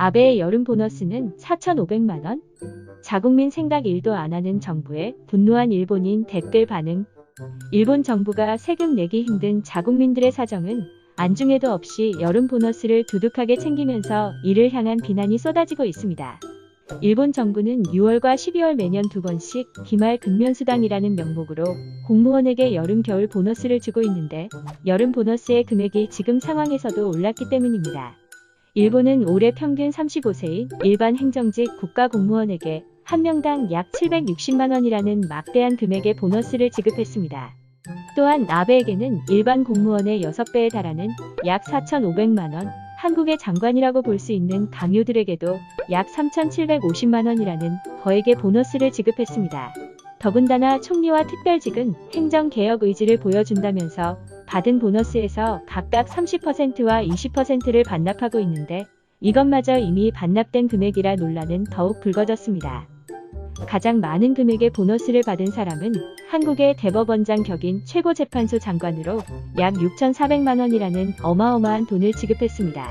아베의 여름 보너스는 4,500만원? 자국민 생각 1도 안 하는 정부에 분노한 일본인 댓글 반응. 일본 정부가 세금 내기 힘든 자국민들의 사정은 안중에도 없이 여름 보너스를 두둑하게 챙기면서 이를 향한 비난이 쏟아지고 있습니다. 일본 정부는 6월과 12월 매년 2번씩 기말 근면수당이라는 명목으로 공무원에게 여름 겨울 보너스를 주고 있는데 여름 보너스의 금액이 지금 상황에서도 올랐기 때문입니다. 일본은 올해 평균 35세인 일반 행정직 국가공무원에게 한 명당 약 760만원이라는 막대한 금액의 보너스를 지급했습니다. 또한 아베에게는 일반 공무원의 6배에 달하는 약 4,500만원, 한국의 장관이라고 볼 수 있는 강요들에게도 약 3,750만원이라는 거액의 보너스를 지급했습니다. 더군다나 총리와 특별직은 행정개혁 의지를 보여준다면서 받은 보너스에서 각각 30%와 20%를 반납하고 있는데 이것마저 이미 반납된 금액이라 논란은 더욱 불거졌습니다. 가장 많은 금액의 보너스를 받은 사람은 한국의 대법원장 격인 최고재판소 장관으로 약 6,400만원이라는 어마어마한 돈을 지급했습니다.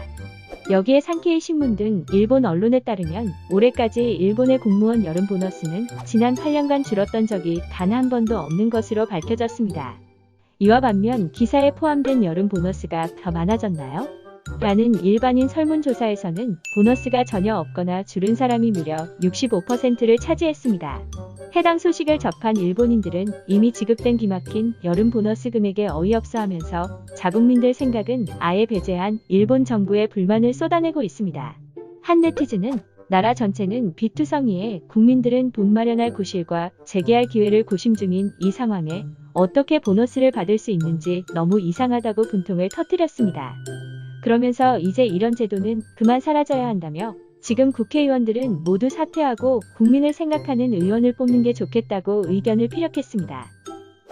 여기에 산케이 신문 등 일본 언론에 따르면 올해까지 일본의 공무원 여름 보너스는 지난 8년간 줄었던 적이 단 한 번도 없는 것으로 밝혀졌습니다. 이와 반면 기사에 포함된 여름 보너스가 더 많아졌나요? 라는 일반인 설문조사에서는 보너스가 전혀 없거나 줄은 사람이 무려 65%를 차지했습니다. 해당 소식을 접한 일본인들은 이미 지급된 기막힌 여름 보너스 금액에 어이없어하면서 자국민들 생각은 아예 배제한 일본 정부에 불만을 쏟아내고 있습니다. 한 네티즌은 나라 전체는 비투성이에 국민들은 돈 마련할 구실과 재개할 기회를 고심 중인 이 상황에 어떻게 보너스를 받을 수 있는지 너무 이상하다고 분통을 터뜨렸습니다. 그러면서 이제 이런 제도는 그만 사라져야 한다며 지금 국회의원들은 모두 사퇴하고 국민을 생각하는 의원을 뽑는 게 좋겠다고 의견을 피력했습니다.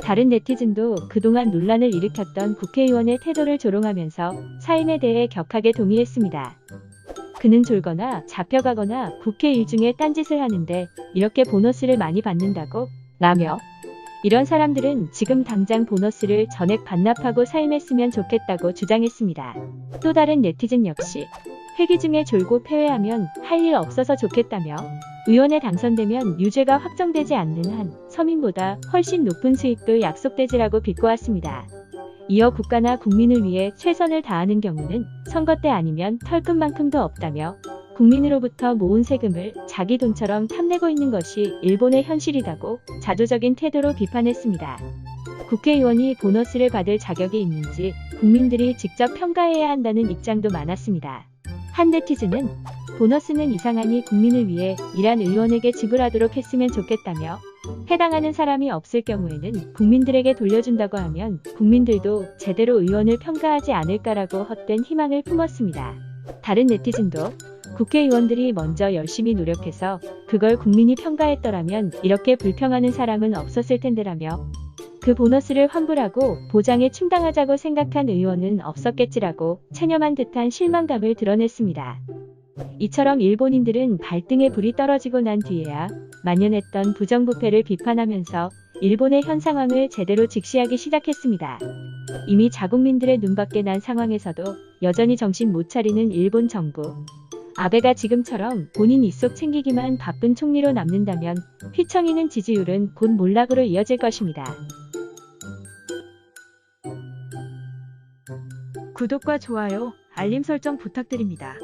다른 네티즌도 그동안 논란을 일으켰던 국회의원의 태도를 조롱하면서 사임에 대해 격하게 동의했습니다. 그는 졸거나 잡혀가거나 국회 일중에 딴짓을 하는데 이렇게 보너스를 많이 받는다고? 라며 이런 사람들은 지금 당장 보너스를 전액 반납하고 사임했으면 좋겠다고 주장했습니다. 또 다른 네티즌 역시 회기 중에 졸고 폐회하면 할 일 없어서 좋겠다며 의원에 당선되면 유죄가 확정되지 않는 한 서민보다 훨씬 높은 수입도 약속되지라고 비꼬았습니다. 이어 국가나 국민을 위해 최선을 다하는 경우는 선거 때 아니면 털끝만큼도 없다며 국민으로부터 모은 세금을 자기 돈처럼 탐내고 있는 것이 일본의 현실이라고 자조적인 태도로 비판했습니다. 국회의원이 보너스를 받을 자격이 있는지 국민들이 직접 평가해야 한다는 입장도 많았습니다. 한 네티즌은 보너스는 이상하니 국민을 위해 일한 의원에게 지불하도록 했으면 좋겠다며 해당하는 사람이 없을 경우에는 국민들에게 돌려준다고 하면 국민들도 제대로 의원을 평가하지 않을까라고 헛된 희망을 품었습니다. 다른 네티즌도 국회의원들이 먼저 열심히 노력해서 그걸 국민이 평가했더라면 이렇게 불평하는 사람은 없었을 텐데라며 그 보너스를 환불하고 보장에 충당하자고 생각한 의원은 없었겠지라고 체념한 듯한 실망감을 드러냈습니다. 이처럼 일본인들은 발등에 불이 떨어지고 난 뒤에야 만연했던 부정부패를 비판하면서 일본의 현 상황을 제대로 직시하기 시작했습니다. 이미 자국민들의 눈밖에 난 상황에서도 여전히 정신 못 차리는 일본 정부. 아베가 지금처럼 본인 입속 챙기기만 바쁜 총리로 남는다면 휘청이는 지지율은 곧 몰락으로 이어질 것입니다. 구독과 좋아요, 알림 설정 부탁드립니다.